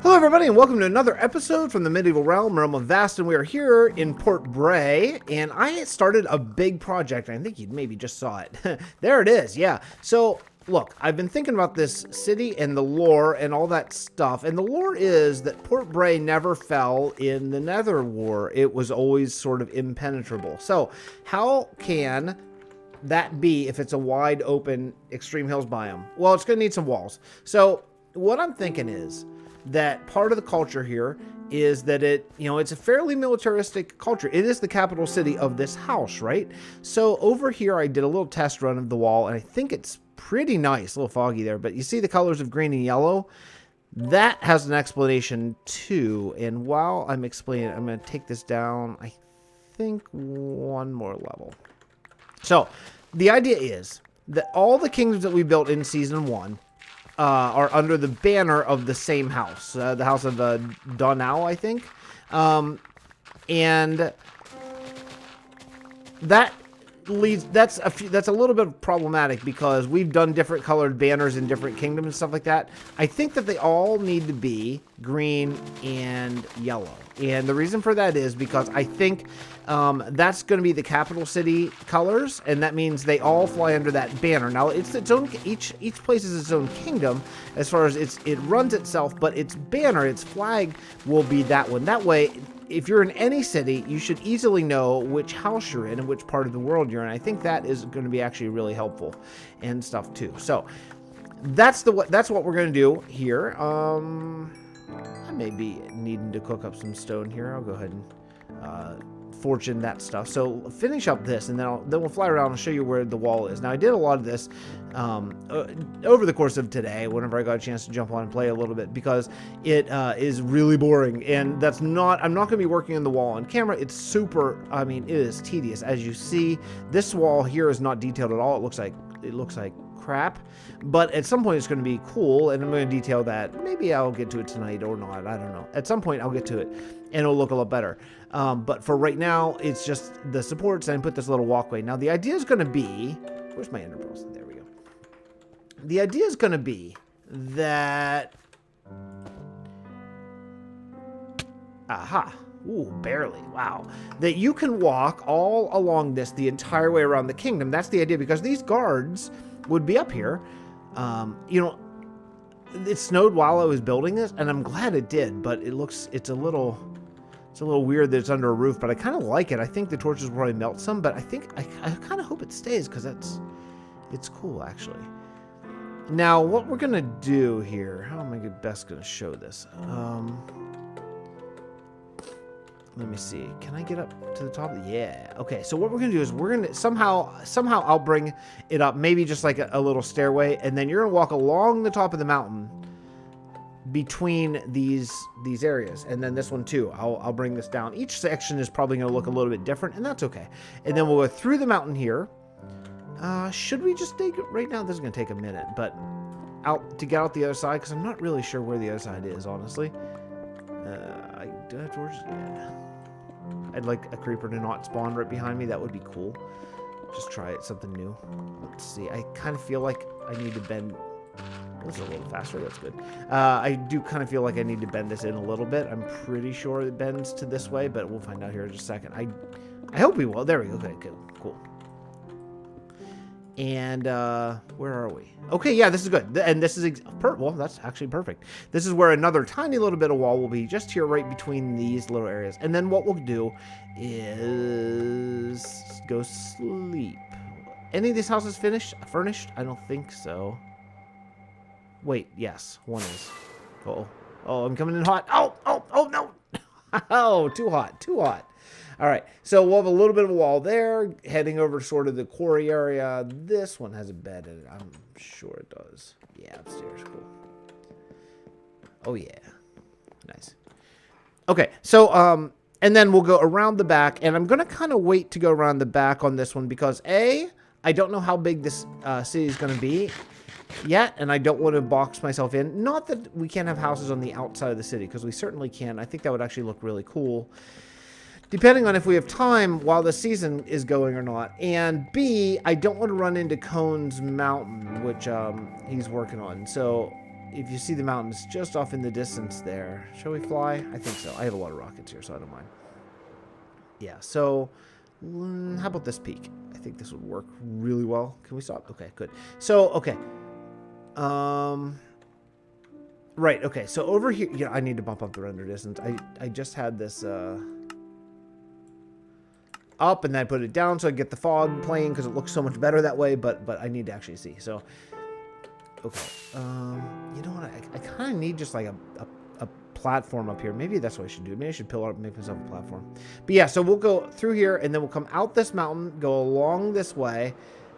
Hello everybody and welcome to another episode from the Medieval Realm of Vasten. We are here in Port Breigh and I started a big project. I think you maybe just saw it. There it is, yeah. So look, I've been thinking about this city and the lore and all that stuff. And the lore is that Port Breigh never fell in the Nether War. It was always sort of impenetrable. So how can that be if it's a wide open Extreme Hills biome? Well, it's going to need some walls. So what I'm thinking is that part of the culture here is that it's a fairly militaristic culture. It is the capital city of this house, right? So over here, I did a little test run of the wall, and I think it's pretty nice. A little foggy there, but you see the colors of green and yellow? That has an explanation too. And while I'm explaining it, I'm going to take this down, I think, one more level. So the idea is that all the kingdoms that we built in Season 1 are under the banner of the same house, the house of Donau, I think, and that leads. That's a little bit problematic because we've done different colored banners in different kingdoms and stuff like that. I think that they all need to be green and yellow, and the reason for that is because I think that's going to be the capital city colors, and that means they all fly under that banner. Now it's its own, each place is its own kingdom as far as it runs itself, but its banner, its flag will be that one. That way, if you're in any city, you should easily know which house you're in and which part of the world you're in. I think that is going to be actually really helpful and stuff too. So that's what we're going to do here. I may be needing to cook up some stone here. I'll go ahead and fortune that stuff. So finish up this, and then we'll fly around and show you where the wall is. Now I did a lot of this over the course of today whenever I got a chance to jump on and play a little bit, because it is really boring, and I'm not going to be working on the wall on camera. It's super, I mean, it is tedious. As you see, this wall here is not detailed at all. It looks like crap, but at some point it's going to be cool, and I'm going to detail that. Maybe I'll get to it tonight or not, I don't know. At some point I'll get to it and it'll look a lot better, but for right now it's just the supports, and put this little walkway. Now the idea is going to be, where's my ender pearls? There we go. The idea is going to be that, aha, ooh, barely. Wow. That you can walk all along this the entire way around the kingdom. That's the idea, because these guards would be up here. It snowed while I was building this, and I'm glad it did, but it's a little weird that it's under a roof, but I kind of like it. I think the torches will probably melt some, but I kind of hope it stays, because it's cool, actually. Now, what we're going to do here, how am I best going to show this? Let me see. Can I get up to the top? Yeah. Okay, so what we're going to do is we're going to somehow I'll bring it up, maybe just like a little stairway, and then you're going to walk along the top of the mountain between these areas, and then this one too. I'll bring this down. Each section is probably going to look a little bit different, and that's okay. And then we'll go through the mountain here. Should we just take it right now? This is going to take a minute, but to get out the other side, because I'm not really sure where the other side is, honestly. I do have torches. Yeah. I'd like a creeper to not spawn right behind me. That would be cool. Just try it, something new. Let's see. I kind of feel like I need to bend. This is a little faster. That's good. I do kind of feel like I need to bend this in a little bit. I'm pretty sure it bends to this way, but we'll find out here in just a second. I hope we will. There we go. Okay, good. Cool. And where are we? Okay, yeah, this is good. And this is well, that's actually perfect. This is where another tiny little bit of wall will be, just here right between these little areas. And then what we'll do is go sleep. Any of these houses furnished? I don't think so. Wait, yes, one is. Oh, I'm coming in hot. Oh no. Oh, too hot. All right, so we'll have a little bit of a wall there, heading over sort of the quarry area. This one has a bed in it. I'm sure it does. Yeah, upstairs. Cool. Oh, yeah. Nice. Okay, so, and then we'll go around the back, and I'm going to kind of wait to go around the back on this one because, A, I don't know how big this city is going to be yet, and I don't want to box myself in. Not that we can't have houses on the outside of the city, because we certainly can. I think that would actually look really cool, depending on if we have time while the season is going or not. And B, I don't want to run into Cone's Mountain, which he's working on. So if you see the mountains just off in the distance there. Shall we fly? I think so. I have a lot of rockets here, so I don't mind. Yeah, so how about this peak? I think this would work really well. Can we stop? Okay, good. So, okay. Right, okay. So over here, yeah, I need to bump up the render distance. I just had this up and then I put it down so I get the fog playing because it looks so much better that way, but I need to actually see. So, okay. You know what? I kind of need just like a platform up here. Maybe that's what I should do. Maybe I should pillar up and make myself a platform. But yeah, so we'll go through here and then we'll come out this mountain, go along this way,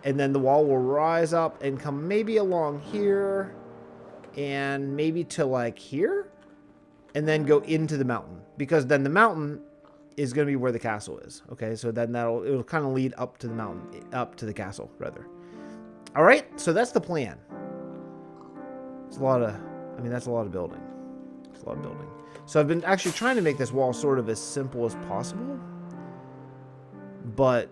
and then the wall will rise up and come maybe along here and maybe to like here and then go into the mountain, because then the mountain is going to be where the castle is. Okay, so then it'll kind of lead up to the mountain, up to the castle rather. All right, so that's the plan. It's a lot of, I mean, that's a lot of building. It's a lot of building. So I've been actually trying to make this wall sort of as simple as possible, but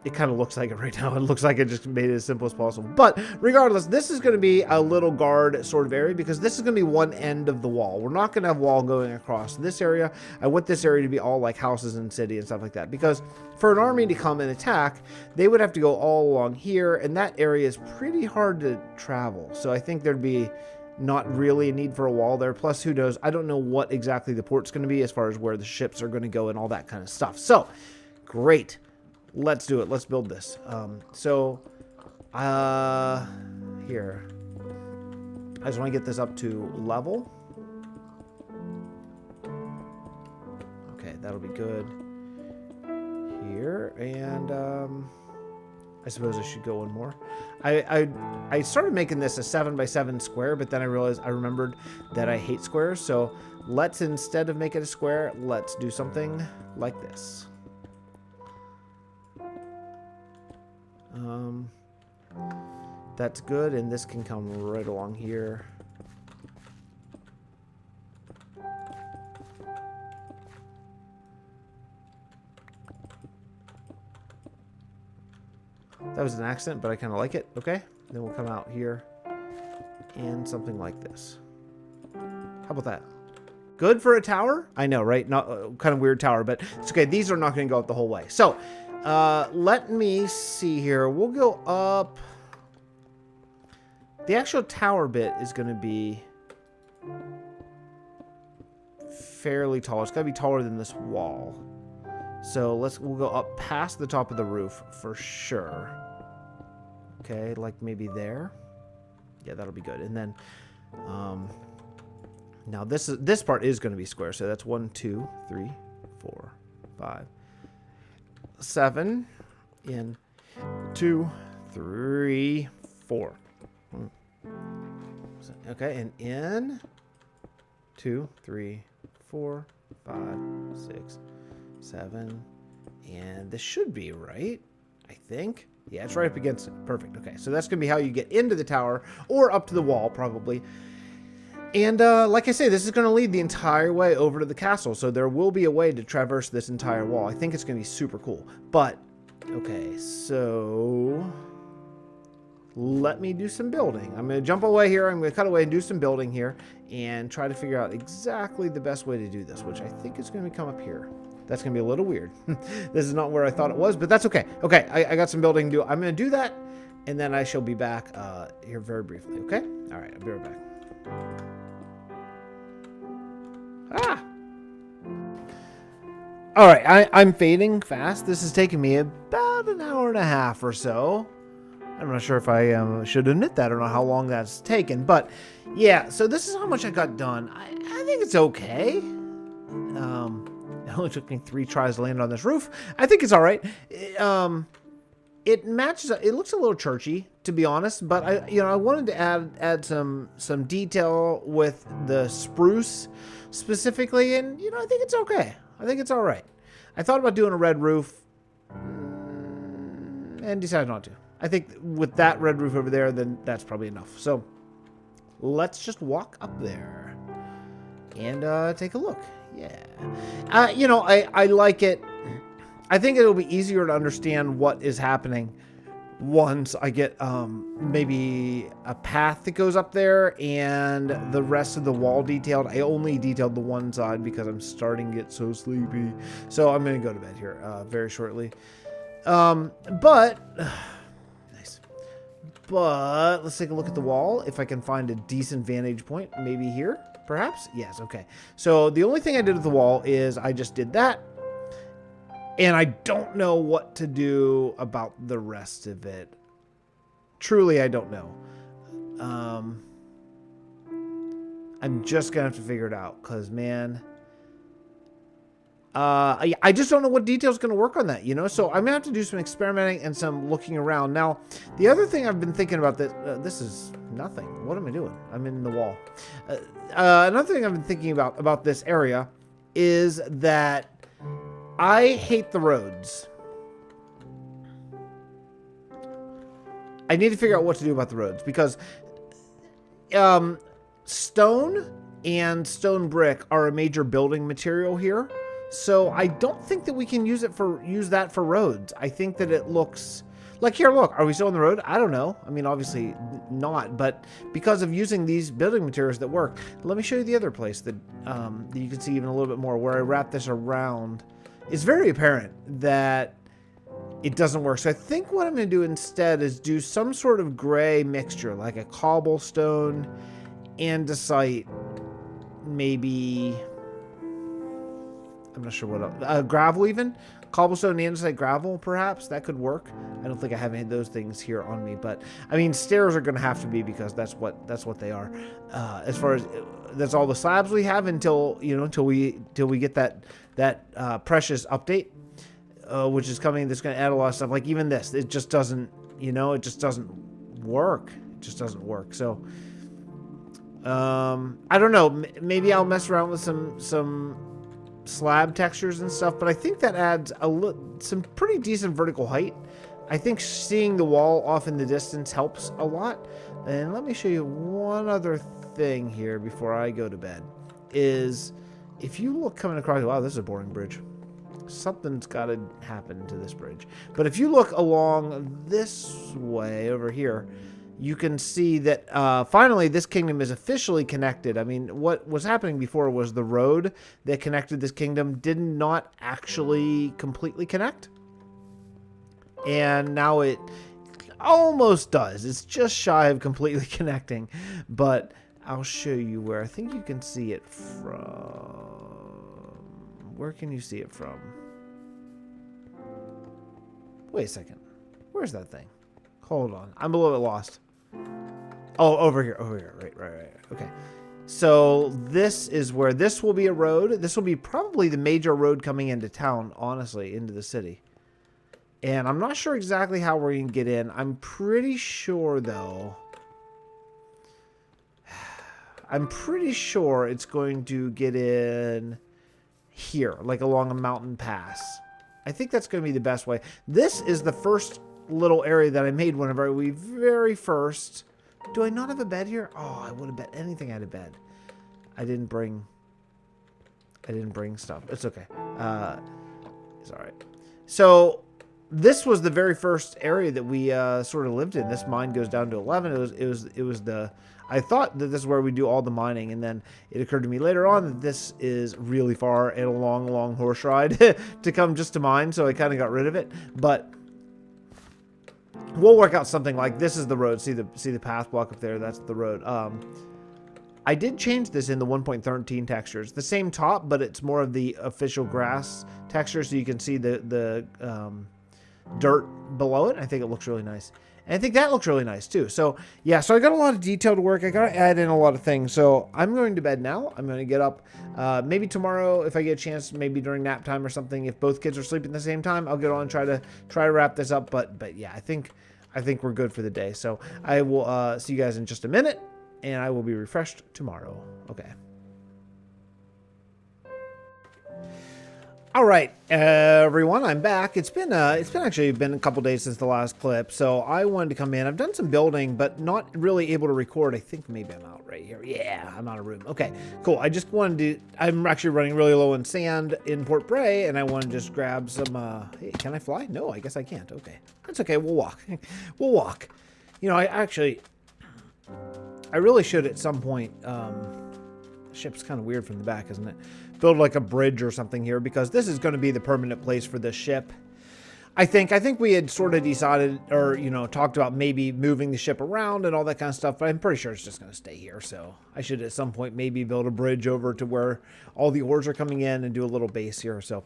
it kind of looks like it right now. It looks like it just made it as simple as possible. But regardless, this is going to be a little guard sort of area because this is going to be one end of the wall. We're not going to have wall going across this area. I want this area to be all like houses and city and stuff like that, because for an army to come and attack, they would have to go all along here, and that area is pretty hard to travel. So I think there'd be not really a need for a wall there. Plus, who knows? I don't know what exactly the port's going to be as far as where the ships are going to go and all that kind of stuff. So, great. Let's do it. Let's build this. Here. I just want to get this up to level. Okay, that'll be good. Here, and I suppose I should go one more. I started making this a 7x7 square, but then I remembered that I hate squares. So let's, instead of make it a square, let's do something like this. That's good, and this can come right along here. That was an accident, but I kind of like it. Okay, then we'll come out here and something like this. How about that? Good for a tower? I know, right? Not kind of weird tower, but it's okay. These are not going to go up the whole way. So let me see here. We'll go up. The actual tower bit is going to be fairly tall. It's got to be taller than this wall. So we'll go up past the top of the roof for sure. Okay, like maybe there. Yeah, that'll be good. And then now this part is going to be square. So that's 1, 2, 3, 4, 5, 7 in 2, 3, 4. Okay, and in 2, 3, 4, 5, 6, 7, and this should be right, I think. Yeah, it's right up against it. Perfect. Okay, so that's gonna be how you get into the tower or up to the wall probably. And like I say, this is going to lead the entire way over to the castle, so there will be a way to traverse this entire wall. I think it's going to be super cool. But, okay, so let me do some building. I'm going to jump away here. I'm going to cut away and do some building here and try to figure out exactly the best way to do this, which I think is going to come up here. That's going to be a little weird. This is not where I thought it was, but that's okay. Okay, I got some building to do. I'm going to do that, and then I shall be back here very briefly, okay? All right, I'll be right back. Ah! All right, I'm fading fast. This is taking me about an hour and a half or so. I'm not sure if I should admit that or not, how long that's taken. But, yeah, so this is how much I got done. I think it's okay. It only took me 3 tries to land on this roof. I think it's all right. It matches. It looks a little churchy, to be honest. But I wanted to add some detail with the spruce specifically, and I think it's okay. I think it's all right. I thought about doing a red roof, and decided not to. I think with that red roof over there, then that's probably enough. So let's just walk up there and take a look. Yeah, I like it. I think it'll be easier to understand what is happening once I get maybe a path that goes up there and the rest of the wall detailed. I only detailed the one side because I'm starting to get so sleepy. So I'm going to go to bed here very shortly. But nice. But let's take a look at the wall. If I can find a decent vantage point, maybe here, perhaps. Yes. Okay. So the only thing I did with the wall is I just did that. And I don't know what to do about the rest of it. Truly, I don't know. I'm just going to have to figure it out. Because, man, I just don't know what detail is going to work on that, you know? So I'm going to have to do some experimenting and some looking around. Now, the other thing I've been thinking about that... this is nothing. What am I doing? I'm in the wall. Another thing I've been thinking about this area is that I hate the roads. I need to figure out what to do about the roads because stone and stone brick are a major building material here. So I don't think that we can use that for roads. I think that it looks like here, look, are we still on the road? I don't know. I mean, obviously not, but because of using these building materials that work, let me show you the other place that you can see even a little bit more where I wrap this around. It's very apparent that it doesn't work. So I think what I'm going to do instead is do some sort of gray mixture, like a cobblestone, andesite, maybe, I'm not sure what else, gravel even? Cobblestone, andesite, gravel, perhaps? That could work. I don't think I have any of those things here on me, but I mean, stairs are going to have to be because that's what they are. As far as, that's all the slabs we have until, you know, until we get that precious update, which is coming. That's going to add a lot of stuff. Like even this, it just doesn't, you know, it just doesn't work. It just doesn't work. So, I don't know. Maybe I'll mess around with some slab textures and stuff, but I think that adds some pretty decent vertical height. I think seeing the wall off in the distance helps a lot. And let me show you one other thing here before I go to bed. Is if you look coming across, wow, this is a boring bridge. Something's got to happen to this bridge. But if you look along this way over here, you can see that finally this kingdom is officially connected. I mean, what was happening before was the road that connected this kingdom did not actually completely connect. And now it almost does. It's just shy of completely connecting. But I'll show you where. I think you can see it from. Where can you see it from? Wait a second. Where's that thing? Hold on. I'm a little bit lost. Oh, over here. Over here. Right. Okay. So this is where this will be a road. This will be probably the major road coming into town, honestly, into the city. And I'm not sure exactly how we're going to get in. I'm pretty sure, though. I'm pretty sure it's going to get in here, like along a mountain pass. I think that's going to be the best way. This is the first little area that I made whenever we very first... Do I not have a bed here? Oh, I would have bet anything I had a bed. I didn't bring stuff. It's okay. It's all right. So this was the very first area that we sort of lived in. This mine goes down to 11. It was the... I thought that this is where we do all the mining, and then it occurred to me later on that this is really far and a long, long horse ride to come just to mine, so I kind of got rid of it. But we'll work out something like this is the road. See the path block up there? That's the road. I did change this in the 1.13 textures. The same top, but it's more of the official grass texture, so you can see the dirt below it. I think it looks really nice. And I think that looks really nice too. So yeah, so I got a lot of detail to work. I got to add in a lot of things. So I'm going to bed now. I'm going to get up maybe tomorrow if I get a chance, maybe during nap time or something. If both kids are sleeping at the same time, I'll get on and try to wrap this up. But yeah, I think we're good for the day. So I will see you guys in just a minute, and I will be refreshed tomorrow. Okay. All right, everyone, I'm back. It's been actually been a couple days since the last clip, so I wanted to come in. I've done some building, but not really able to record. I think maybe I'm out right here. Yeah, I'm out of room. Okay, cool. I just wanted to. I'm actually running really low on sand in Port Breigh, and I want to just grab some. Hey, can I fly? No, I guess I can't. Okay, that's okay. We'll walk. We'll walk. You know, I really should at some point. Ship's kind of weird from the back, isn't it? Build like a bridge or something here, because this is going to be the permanent place for this ship. I think we had sort of decided, or you know, talked about maybe moving the ship around and all that kind of stuff, but I'm pretty sure it's just going to stay here. So I should at some point maybe build a bridge over to where all the ores are coming in and do a little base here. So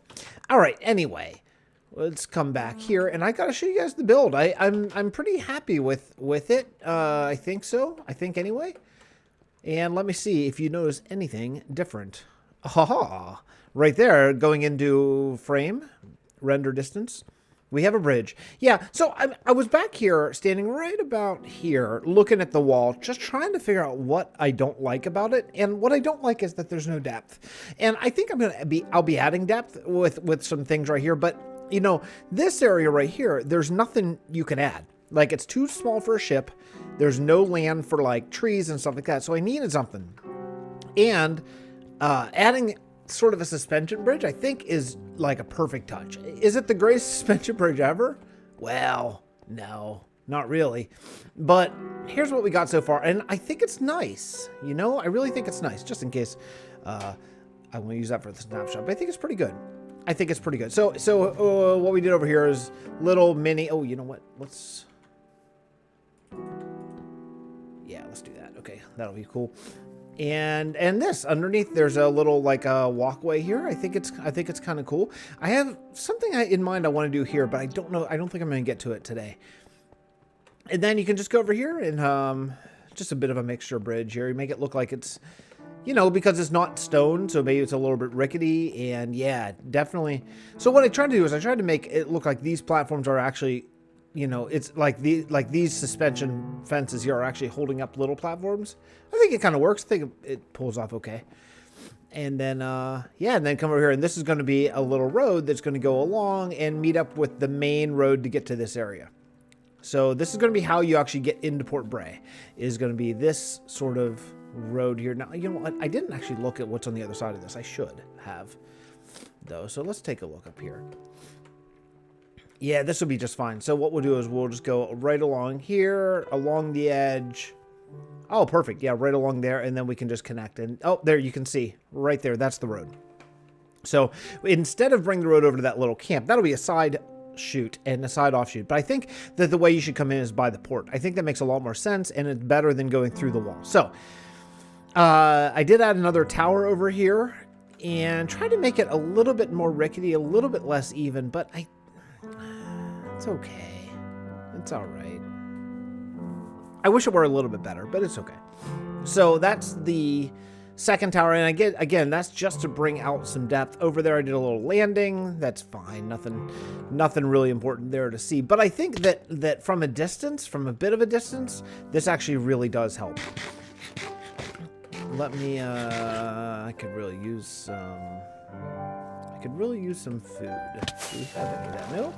all right, anyway, let's come back here, and I gotta show you guys the build. I'm pretty happy with it. I think so. I think anyway. And let me see if you notice anything different. Haha, right there, going into frame, render distance. We have a bridge. Yeah, so I was back here, standing right about here, looking at the wall, just trying to figure out what I don't like about it. And what I don't like is that there's no depth. And I think I'll be adding depth with some things right here. But, you know, this area right here, there's nothing you can add. Like, it's too small for a ship. There's no land for, like, trees and stuff like that. So I needed something. And adding sort of a suspension bridge, I think, is like a perfect touch. Is it the greatest suspension bridge ever? Well, no, not really. But here's what we got so far. And I think it's nice. You know, I really think it's nice. Just in case I want to use that for the snapshot. But I think it's pretty good. I think it's pretty good. So what we did over here is little mini... Oh, you know what? Let's do that. Okay, that'll be cool. And this underneath, there's a little like a walkway here. I think it's kind of cool. I have something in mind I want to do here, but I don't know. I don't think I'm going to get to it today. And then you can just go over here and just a bit of a mixture bridge here. You make it look like it's, you know, because it's not stone, so maybe it's a little bit rickety. And yeah, definitely. So what I tried to do is I tried to make it look like these platforms are actually, you know, it's like these suspension fences here are actually holding up little platforms. I think it kind of works. I think it pulls off okay. And then, yeah, and then come over here. And this is going to be a little road that's going to go along and meet up with the main road to get to this area. So this is going to be how you actually get into Port Breigh, is going to be this sort of road here. Now, you know what? I didn't actually look at what's on the other side of this. I should have, though. So let's take a look up here. Yeah, this will be just fine. So what we'll do is we'll just go right along here, along the edge. Oh, perfect. Yeah, right along there. And then we can just connect. And oh, there you can see right there. That's the road. So instead of bringing the road over to that little camp, that'll be a side shoot and a side offshoot. But I think that the way you should come in is by the port. I think that makes a lot more sense, and it's better than going through the wall. So I did add another tower over here and try to make it a little bit more rickety, a little bit less even, but it's okay. It's all right. I wish it were a little bit better, but it's okay. So that's the second tower, and again, that's just to bring out some depth. Over there, I did a little landing. That's fine. Nothing really important there to see. But I think that from a distance, from a bit of a distance, this actually really does help. Let me. I could really use some. I could really use some food. Do we have any of that? No.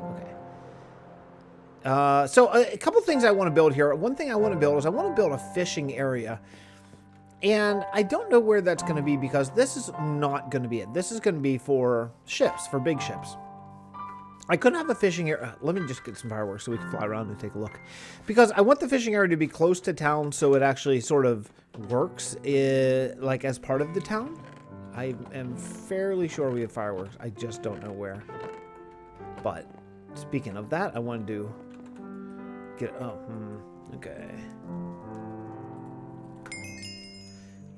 Okay. So a couple things I want to build here. One thing I want to build is I want to build a fishing area. And I don't know where that's going to be, because this is not going to be it. This is going to be for ships, for big ships. I could have a fishing area. Let me just get some fireworks so we can fly around and take a look. Because I want the fishing area to be close to town, so it actually sort of works like as part of the town. I am fairly sure we have fireworks. I just don't know where. But speaking of that, I wanted to get... Oh, okay.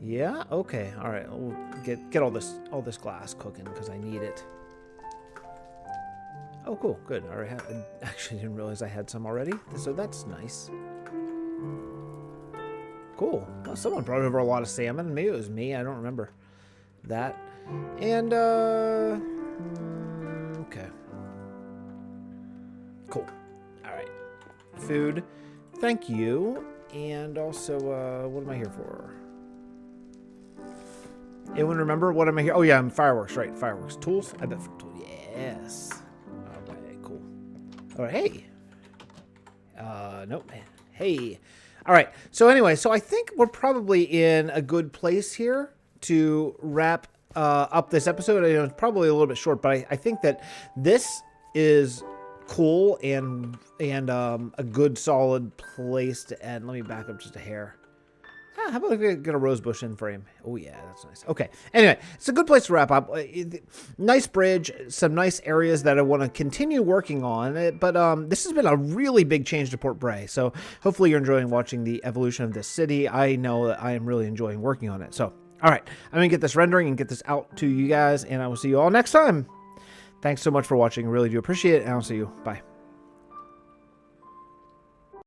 Yeah, okay. All right. We'll get all this glass cooking because I need it. Oh, cool. Good. I actually didn't realize I had some already, so that's nice. Cool. Well, someone brought over a lot of salmon. Maybe it was me. I don't remember that. And okay. Cool. All right. Food. Thank you. And also, what am I here for? Anyone remember what am I here? Oh yeah, I'm fireworks, right? Fireworks. Tools? I bet for tools. Yes. All right, cool. All right, hey. Nope. Hey. All right. So anyway, so I think we're probably in a good place here to wrap up this episode. I know it's probably a little bit short, but I think that this is cool and a good solid place to end. Let me back up just a hair. How about if we get a rose bush in frame? Oh, yeah, that's nice. Okay. Anyway, it's a good place to wrap up. Nice bridge, some nice areas that I want to continue working on. But this has been a really big change to Port Breigh. So hopefully you're enjoying watching the evolution of this city. I know that I am really enjoying working on it. So, all right. I'm going to get this rendering and get this out to you guys, and I will see you all next time. Thanks so much for watching. I really do appreciate it, and I'll see you. Bye.